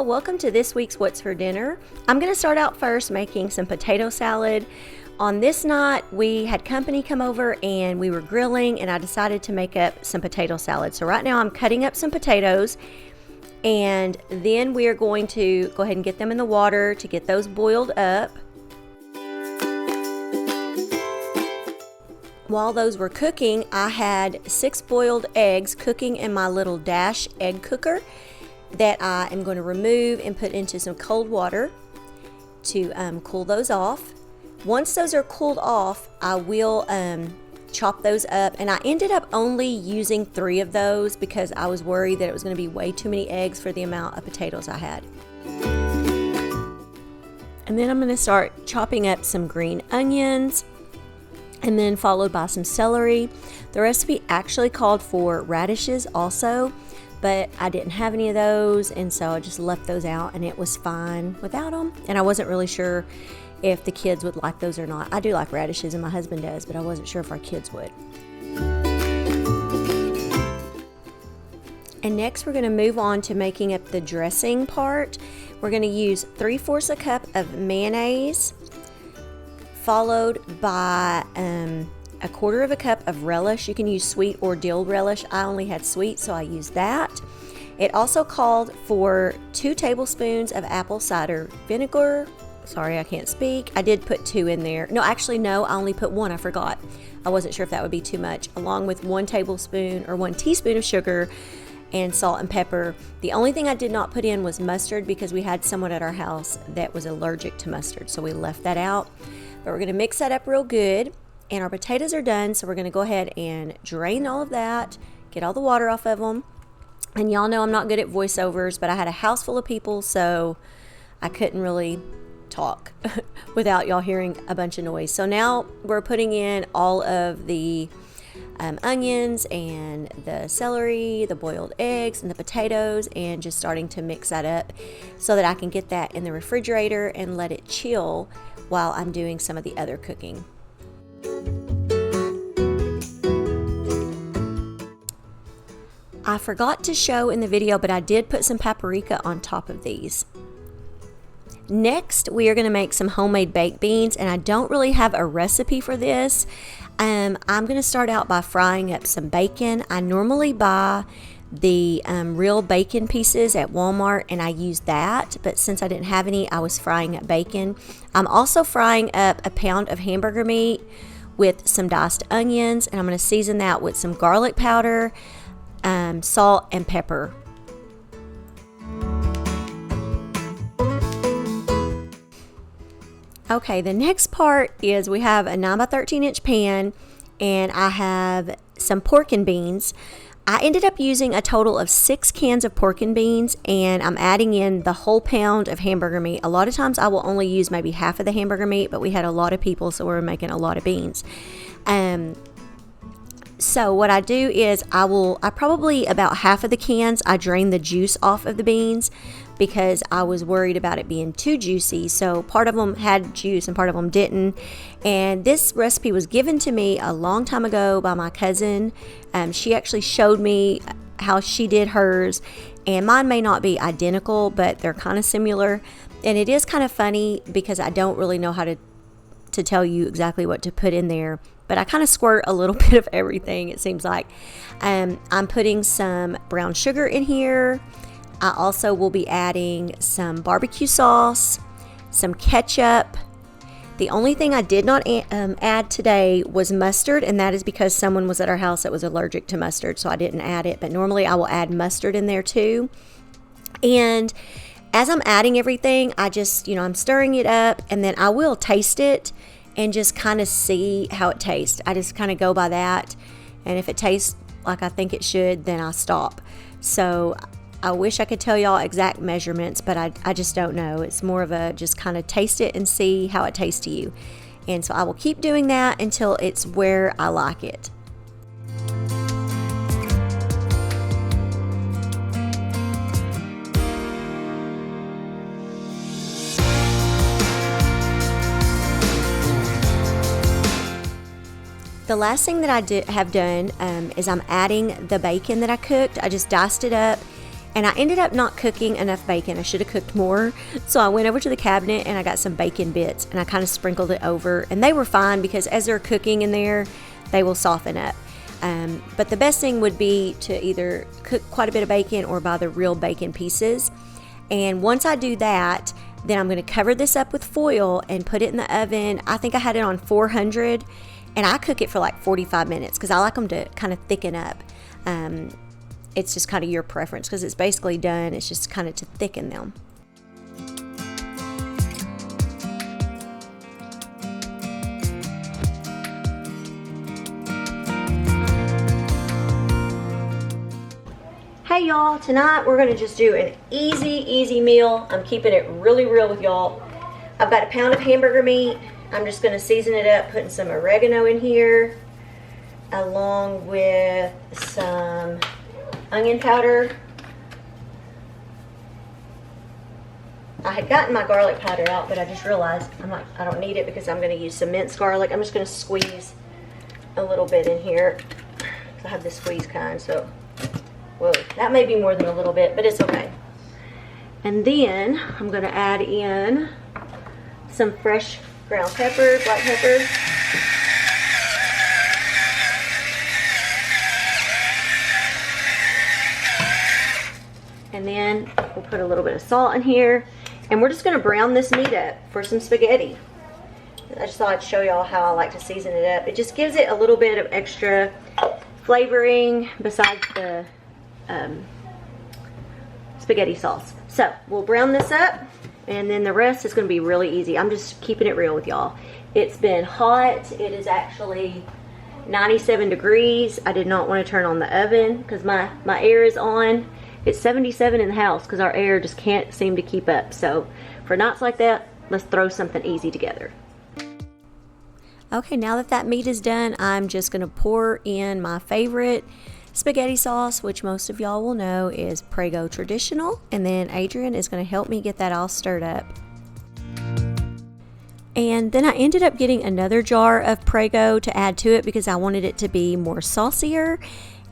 y'all, welcome to this week's What's for Dinner. I'm going to start out first making some potato salad. On this night, we had company come over and we were grilling, and I decided to make up some potato salad. So right now I'm cutting up some potatoes, and then we are going to go ahead and get them in the water to get those boiled up. While those were cooking, I had 6 boiled eggs cooking in my little Dash egg cooker that I am going to remove and put into some cold water to cool those off. Once those are cooled off, I will chop those up, and I ended up only using 3 of those because I was worried that it was going to be way too many eggs for the amount of potatoes I had. And then I'm going to start chopping up some green onions, and then followed by some celery. The recipe actually called for radishes also, but I didn't have any of those, and so I just left those out, and it was fine without them. And I wasn't really sure if the kids would like those or not. I do like radishes, and my husband does, but I wasn't sure if our kids would. And next we're going to move on to making up the dressing part. We're going to use 3/4 a cup of mayonnaise, followed by 1/4 of a cup of relish. You can use sweet or dill relish. I only had sweet, so I used that. It also called for 2 tablespoons of apple cider vinegar. Sorry, I can't speak. I did put 2 in there. No, actually, no, I only put 1. I forgot. I wasn't sure if that would be too much. Along with 1 tablespoon or 1 teaspoon of sugar and salt and pepper. The only thing I did not put in was mustard because we had someone at our house that was allergic to mustard, so we left that out. But we're going to mix that up real good. And our potatoes are done, so we're going to go ahead and drain all of that, get all the water off of them. And y'all know I'm not good at voiceovers, but I had a house full of people, so I couldn't really talk without y'all hearing a bunch of noise. So now we're putting in all of the onions and the celery, the boiled eggs, and the potatoes, and just starting to mix that up so that I can get that in the refrigerator and let it chill while I'm doing some of the other cooking. I forgot to show in the video, but I did put some paprika on top of these. Next, we are going to make some homemade baked beans, and I don't really have a recipe for this. I'm going to start out by frying up some bacon. I normally buy the real bacon pieces at Walmart, and I use that, but since I didn't have any, I was frying up bacon. I'm also frying up a pound of hamburger meat with some diced onions, and I'm going to season that with some garlic powder, salt, and pepper. Okay, the next part is we have a 9 by 13 inch pan, and I have some pork and beans. I ended up using a total of 6 cans of pork and beans, and I'm adding in the whole pound of hamburger meat. A lot of times I will only use maybe half of the hamburger meat, but we had a lot of people, so we were making a lot of beans. So what I do is I probably about half of the cans, I drain the juice off of the beans because I was worried about it being too juicy. So part of them had juice and part of them didn't. And this recipe was given to me a long time ago by my cousin. She actually showed me how she did hers, and mine may not be identical, but they're kind of similar. And it is kind of funny because I don't really know how to tell you exactly what to put in there, but I kind of squirt a little bit of everything, it seems like. I'm putting some brown sugar in here. I also will be adding some barbecue sauce, some ketchup. The only thing I did not add today was mustard, and that is because someone was at our house that was allergic to mustard, so I didn't add it. But normally I will add mustard in there too. And as I'm adding everything, I just, I'm stirring it up, and then I will taste it and just kind of see how it tastes. I just kind of go by that, and if it tastes like I think it should, then I stop. So I wish I could tell y'all exact measurements, but I just don't know. It's more of a just kind of taste it and see how it tastes to you. And so I will keep doing that until it's where I like it. The last thing that I have done is I'm adding the bacon that I cooked. I just diced it up And I ended up not cooking enough bacon. I should have cooked more. So I went over to the cabinet and I got some bacon bits and I kind of sprinkled it over. And they were fine because as they're cooking in there, they will soften up. But the best thing would be to either cook quite a bit of bacon or buy the real bacon pieces. And once I do that, then I'm going to cover this up with foil and put it in the oven. I think I had it on 400 and I cook it for like 45 minutes because I like them to kind of thicken up. It's just kind of your preference because it's basically done. It's just kind of to thicken them. Hey y'all, tonight we're gonna just do an easy meal. I'm keeping it really real with y'all. I've got a pound of hamburger meat. I'm just gonna season it up, putting some oregano in here, along with some onion powder. I had gotten my garlic powder out, but I just realized I don't need it because I'm gonna use some minced garlic. I'm just gonna squeeze a little bit in here. I have this squeeze kind, so whoa, that may be more than a little bit, but it's okay. And then I'm gonna add in some fresh ground pepper, black pepper. And then we'll put a little bit of salt in here. And we're just gonna brown this meat up for some spaghetti. I just thought I'd show y'all how I like to season it up. It just gives it a little bit of extra flavoring besides the spaghetti sauce. So we'll brown this up and then the rest is going to be really easy. I'm just keeping it real with y'all. It's been hot. It is actually 97 degrees. I did not want to turn on the oven because my air is on. It's 77 in the house because our air just can't seem to keep up. So for nights like that, let's throw something easy together. Okay, now that meat is done, I'm just going to pour in my favorite spaghetti sauce, which most of y'all will know is Prego Traditional, and then Adrian is going to help me get that all stirred up. And then I ended up getting another jar of Prego to add to it because I wanted it to be more saucier.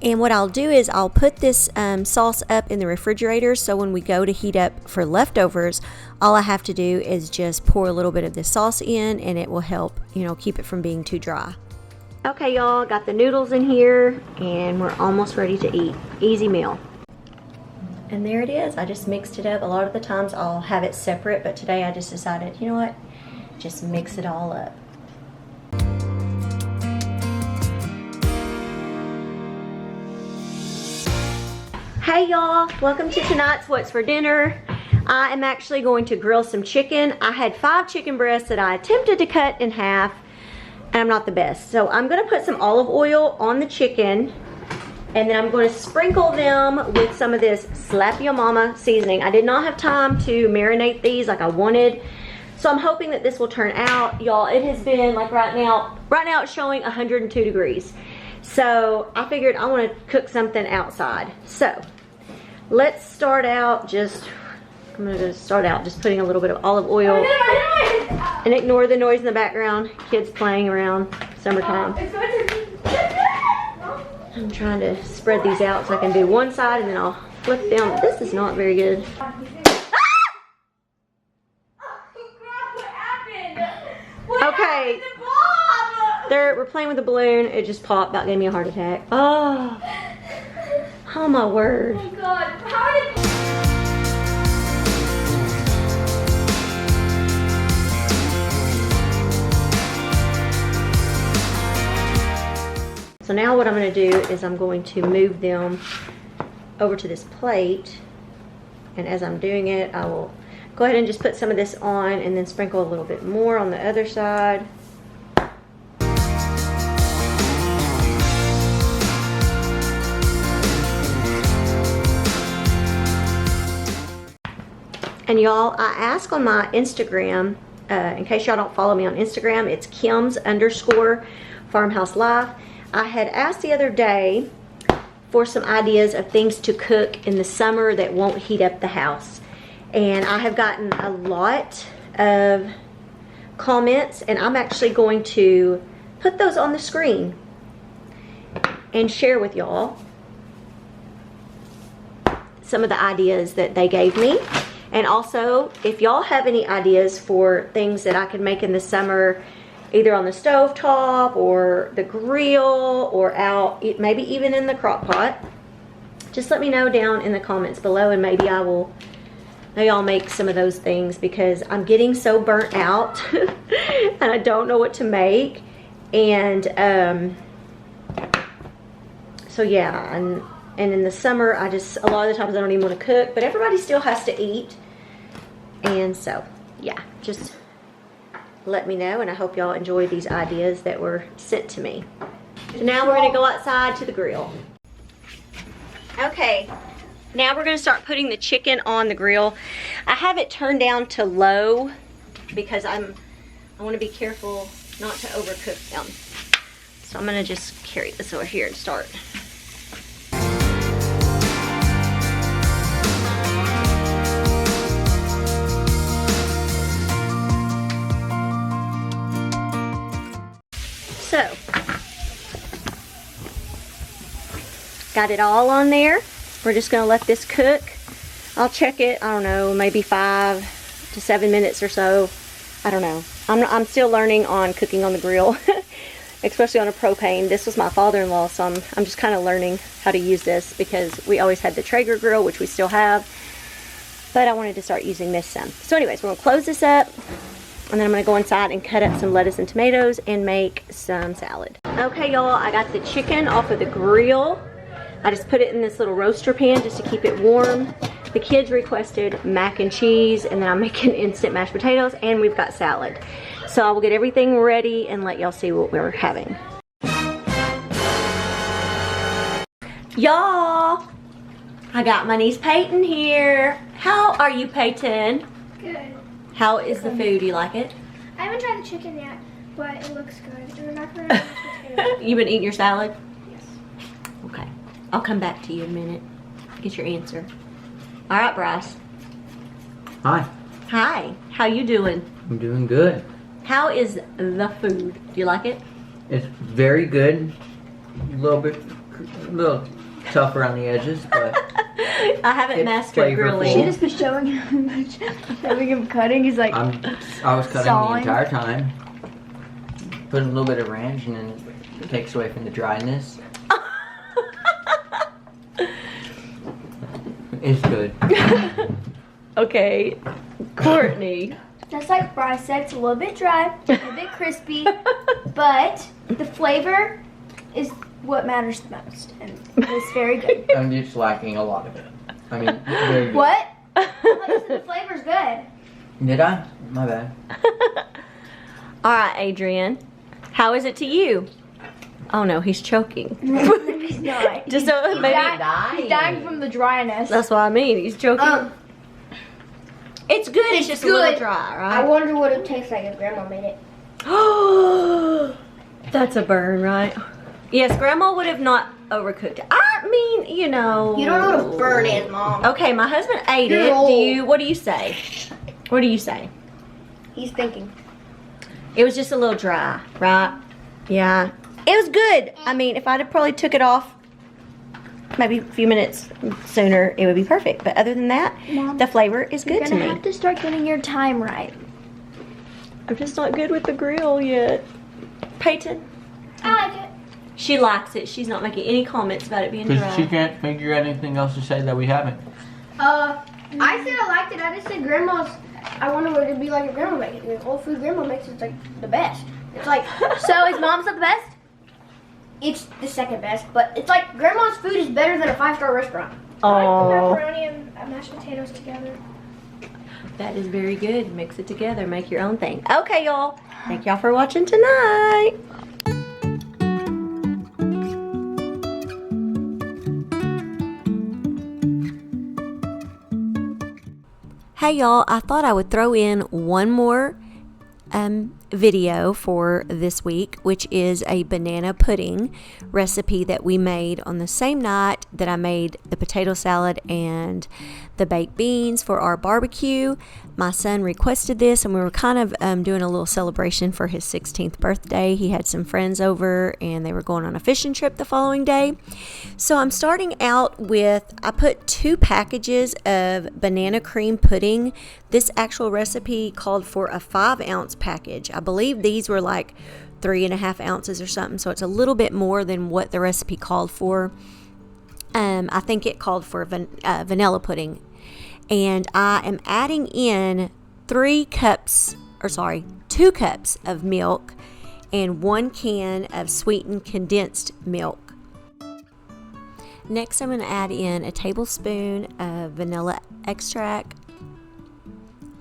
And what I'll do is I'll put this sauce up in the refrigerator, so when we go to heat up for leftovers, all I have to do is just pour a little bit of this sauce in and it will help, keep it from being too dry. Okay y'all, got the noodles in here and we're almost ready to eat. Easy meal. And there it is. I just mixed it up. A lot of the times I'll have it separate, but today I just decided, you know what? Just mix it all up. Hey y'all, welcome to tonight's What's for Dinner. I am actually going to grill some chicken. I had 5 chicken breasts that I attempted to cut in half. And I'm not the best. So I'm gonna put some olive oil on the chicken and then I'm gonna sprinkle them with some of this Slap Your Mama seasoning. I did not have time to marinate these like I wanted. So I'm hoping that this will turn out. Y'all, it has been like right now it's showing 102 degrees. So I figured I wanna cook something outside. So let's start out just putting a little bit of olive oil. And ignore the noise in the background. Kids playing around. Summertime. I'm trying to spread these out so I can do one side and then I'll flip them. This is not very good. Okay. We're playing with the balloon. It just popped. About gave me a heart attack. Oh my word. Oh my God. How did So now what I'm going to do is I'm going to move them over to this plate, and as I'm doing it I will go ahead and just put some of this on and then sprinkle a little bit more on the other side. And y'all, I asked on my Instagram, in case y'all don't follow me on Instagram, it's Kimsfarmhouselife. I had asked the other day for some ideas of things to cook in the summer that won't heat up the house. And I have gotten a lot of comments, and I'm actually going to put those on the screen and share with y'all. some of the ideas that they gave me. And also, if y'all have any ideas for things that I could make in the summer, either on the stove top or the grill or out, maybe even in the crock pot, just let me know down in the comments below, and maybe I'll make some of those things, because I'm getting so burnt out and I don't know what to make. And so yeah, and in the summer, a lot of the times I don't even want to cook, but everybody still has to eat. And so yeah, just let me know, and I hope y'all enjoy these ideas that were sent to me. So now we're gonna go outside to the grill. Okay, now we're gonna start putting the chicken on the grill. I have it turned down to low because I wanna be careful not to overcook them. So I'm gonna just carry this over here and start. So, got it all on there. We're just gonna let this cook. I'll check it, I don't know, maybe 5 to 7 minutes or so. I don't know. I'm still learning on cooking on the grill, especially on a propane. This was my father-in-law, so I'm just kind of learning how to use this, because we always had the Traeger grill, which we still have, but I wanted to start using this some. So anyways, we're gonna close this up, and then I'm gonna go inside and cut up some lettuce and tomatoes and make some salad. Okay, y'all, I got the chicken off of the grill. I just put it in this little roaster pan just to keep it warm. The kids requested mac and cheese, and then I'm making instant mashed potatoes, and we've got salad. So I will get everything ready and let y'all see what we're having. Y'all, I got my niece Peyton here. How are you, Peyton? Good. How is the food? Do you like it? I haven't tried the chicken yet, but it looks good. And the macaroni and mashed potatoes. You been eating your salad? Yes. Okay. I'll come back to you in a minute. Get your answer. All right, Bryce. Hi. Hi. How you doing? I'm doing good. How is the food? Do you like it? It's very good. A little tough around the edges, but I haven't it's mastered flavorful. grilling. She just was showing him cutting. He's like, I was cutting sawing. the entire time. Putting a little bit of ranch, and then it takes away from the dryness. It's good. Okay, Courtney. just like Bryce said, it's a little bit dry, a bit crispy, but the flavor is what matters the most, and it's very good. I'm just lacking a lot of it. I mean, very good. What? I thought you said the flavor's good. Did I? My bad. All right, Adrian. How is it to you? Oh no, he's choking. He's not. Just so He's maybe He's dying from the dryness. that's what I mean. He's choking. It's good. It's just a little good. dry, I right? wonder what it tastes like if Grandma made it. That's a burn, right? Yes, Grandma would have not overcooked it. I mean, you know. You don't know what a burn is, Mom. Okay, my husband ate You're it. old. What do you say? What do you say? He's thinking. It was just a little dry, right? Yeah. It was good. I mean, if I'd have probably took it off maybe a few minutes sooner, it would be perfect. But other than that, Mom, the flavor is good You're to gonna me. have to start getting your time right. I'm just not good with the grill yet. Peyton? I like it. She likes it. She's not making any comments about it being Because she dry. can't figure out anything else to say that we haven't. I said I liked it. I just said Grandma's. I wonder what it'd be like if Grandma made it. The old food Grandma makes is like the best. It's like, so is Mom's not the best? It's the second best, but it's like Grandma's food is better than a 5-star restaurant. Oh, Macaroni and mashed potatoes together. that is very good. Mix it together. Make your own thing. Okay, y'all. Thank y'all for watching tonight. Hey y'all, I thought I would throw in one more video for this week, which is a banana pudding recipe that we made on the same night that I made the potato salad and the baked beans for our barbecue. My son requested this, and we were kind of doing a little celebration for his 16th birthday. He had some friends over, and they were going on a fishing trip the following day. So I'm starting out with, I put 2 packages of banana cream pudding. This actual recipe called for a 5-ounce package. I believe these were like 3.5 ounces or something, so it's a little bit more than what the recipe called for. I think it called for vanilla pudding. And I am adding in 2 cups of milk and 1 can of sweetened condensed milk. Next, I'm going to add in a tablespoon of vanilla extract.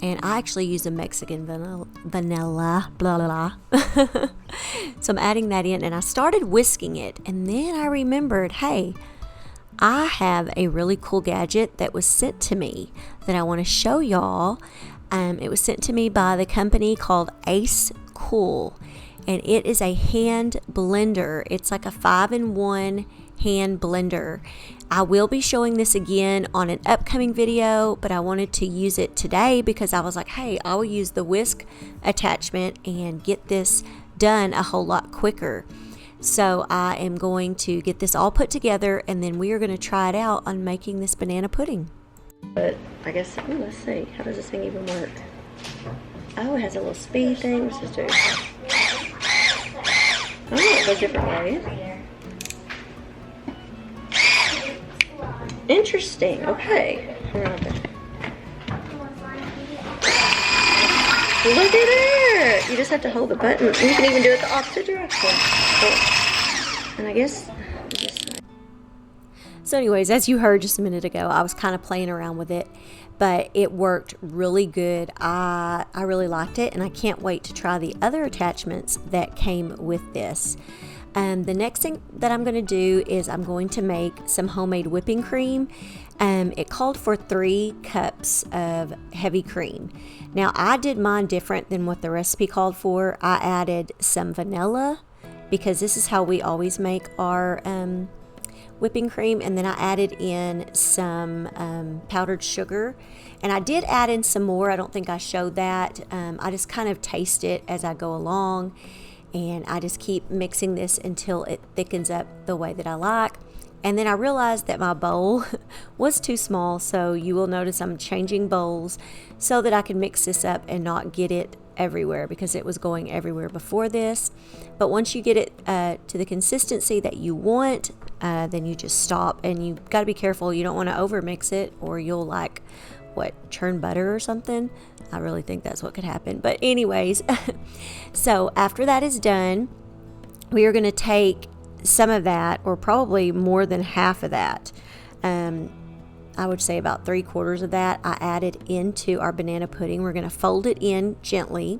And I actually use a Mexican vanilla, blah, blah, blah. So I'm adding that in, and I started whisking it. And then I remembered, hey, I have a really cool gadget that was sent to me that I want to show y'all. It was sent to me by the company called AceKool, and it is a hand blender. It's like a 5-in-1 hand blender. I will be showing this again on an upcoming video, but I wanted to use it today because I was like, hey, I will use the whisk attachment and get this done a whole lot quicker. So I am going to get this all put together, and then we are going to try it out on making this banana pudding. But I guess, let's see, how does this thing even work? Oh, it has a little speed thing. What's this do? Oh, it goes different ways. Interesting. Okay. Look at it! You just have to hold the button. You can even do it the opposite direction. And I guess so anyways, as you heard just a minute ago, I was kind of playing around with it, but it worked really good. I really liked it, and I can't wait to try the other attachments that came with this. The next thing that I'm going to do is I'm going to make some homemade whipping cream. It called for 3 cups of heavy cream. Now, I did mine different than what the recipe called for. I added some vanilla because this is how we always make our whipping cream, and then I added in some powdered sugar, and I did add in some more. I don't think I showed that. I just kind of taste it as I go along, and I just keep mixing this until it thickens up the way that I like. And then I realized that my bowl was too small, so you will notice I'm changing bowls so that I can mix this up and not get it everywhere, because it was going everywhere before this. But once you get it to the consistency that you want, then you just stop, and you got to be careful. You don't want to over mix it, or you'll churn butter or something. I really think that's what could happen. But anyways, so after that is done, we are going to take some of that, or probably more than half of that. I would say about 3/4 of that I added into our banana pudding. We're going to fold it in gently,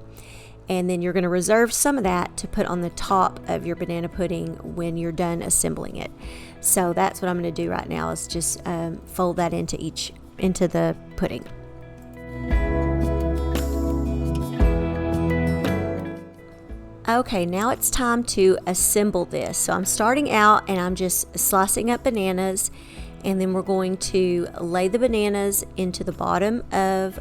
and then you're going to reserve some of that to put on the top of your banana pudding when you're done assembling it. So that's what I'm going to do right now, is just fold that into the pudding. Okay, now it's time to assemble this. So I'm starting out, and I'm just slicing up bananas, and then we're going to lay the bananas into the bottom of,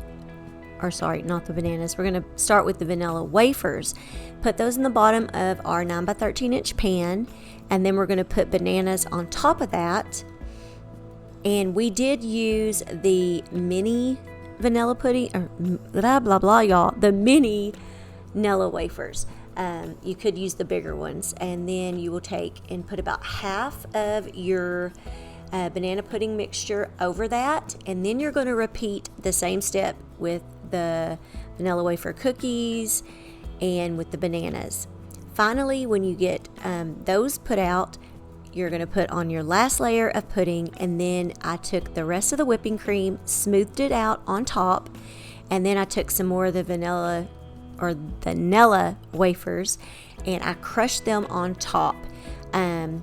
or sorry, not the bananas. We're going to start with the vanilla wafers. Put those in the bottom of our 9x13 inch pan, and then we're going to put bananas on top of that. And we did use the mini vanilla pudding, or blah, blah, blah, y'all, the mini Nilla wafers. You could use the bigger ones, and then you will take and put about half of your banana pudding mixture over that, and then you're going to repeat the same step with the vanilla wafer cookies and with the bananas. Finally, when you get those put out, you're going to put on your last layer of pudding, and then I took the rest of the whipping cream, smoothed it out on top, and then I took some more of the vanilla or the Nilla wafers, and I crushed them on top. And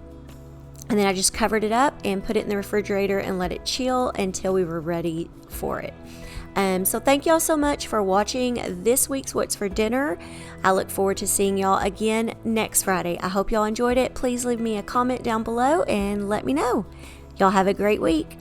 then I just covered it up and put it in the refrigerator and let it chill until we were ready for it. So thank y'all so much for watching this week's What's for Dinner. I look forward to seeing y'all again next Friday. I hope y'all enjoyed it. Please leave me a comment down below and let me know. Y'all have a great week.